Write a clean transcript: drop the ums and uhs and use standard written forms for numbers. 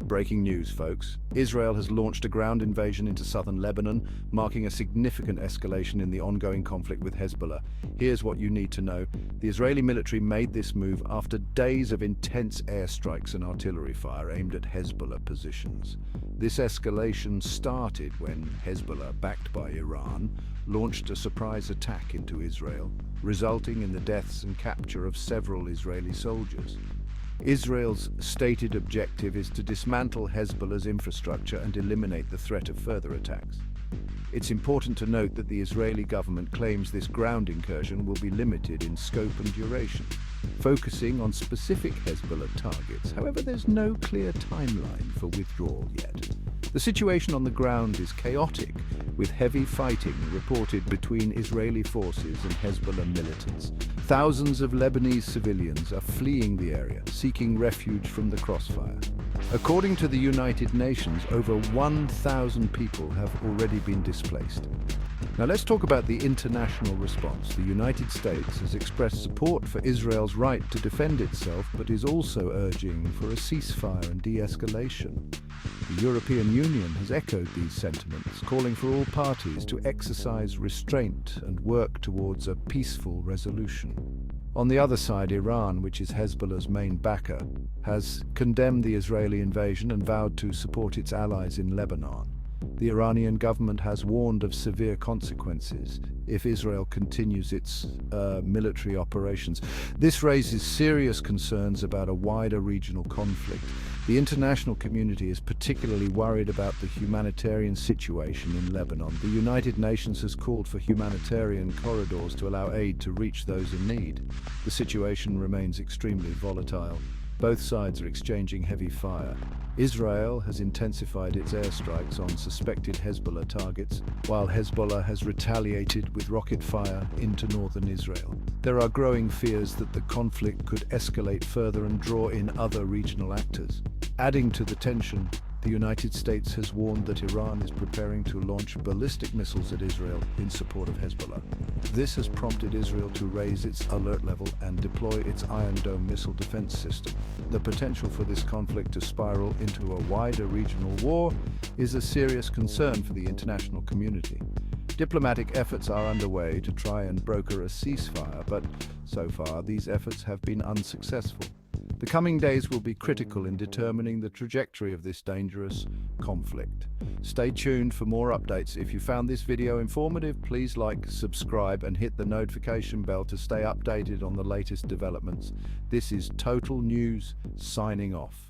Breaking news, folks. Israel has launched a ground invasion into southern Lebanon, marking a significant escalation in the ongoing conflict with Hezbollah. Here's what you need to know. The Israeli military made this move after days of intense airstrikes and artillery fire aimed at Hezbollah positions. This escalation started when Hezbollah, backed by Iran, launched a surprise attack into Israel, resulting in the deaths and capture of several Israeli soldiers. Israel's stated objective is to dismantle Hezbollah's infrastructure and eliminate the threat of further attacks. It's important to note that the Israeli government claims this ground incursion will be limited in scope and duration, focusing on specific Hezbollah targets. However, there's no clear timeline for withdrawal yet. The situation on the ground is chaotic, with heavy fighting reported between Israeli forces and Hezbollah militants. Thousands of Lebanese civilians are fleeing the area, seeking refuge from the crossfire. According to the United Nations, over 1,000 people have already been displaced. Now let's talk about the international response. The United States has expressed support for Israel's right to defend itself, but is also urging for a ceasefire and de-escalation. The European Union has echoed these sentiments, calling for all parties to exercise restraint and work towards a peaceful resolution. On the other side, Iran, which is Hezbollah's main backer, has condemned the Israeli invasion and vowed to support its allies in Lebanon. The Iranian government has warned of severe consequences if Israel continues its military operations. This raises serious concerns about a wider regional conflict. The international community is particularly worried about the humanitarian situation in Lebanon. The United Nations has called for humanitarian corridors to allow aid to reach those in need. The situation remains extremely volatile. Both sides are exchanging heavy fire. Israel has intensified its airstrikes on suspected Hezbollah targets, while Hezbollah has retaliated with rocket fire into northern Israel. There are growing fears that the conflict could escalate further and draw in other regional actors. Adding to the tension, the United States has warned that Iran is preparing to launch ballistic missiles at Israel in support of Hezbollah. This has prompted Israel to raise its alert level and deploy its Iron Dome missile defense system. The potential for this conflict to spiral into a wider regional war is a serious concern for the international community. Diplomatic efforts are underway to try and broker a ceasefire, but so far these efforts have been unsuccessful. The coming days will be critical in determining the trajectory of this dangerous conflict. Stay tuned for more updates. If you found this video informative, please like, subscribe, and hit the notification bell to stay updated on the latest developments. This is Total News, signing off.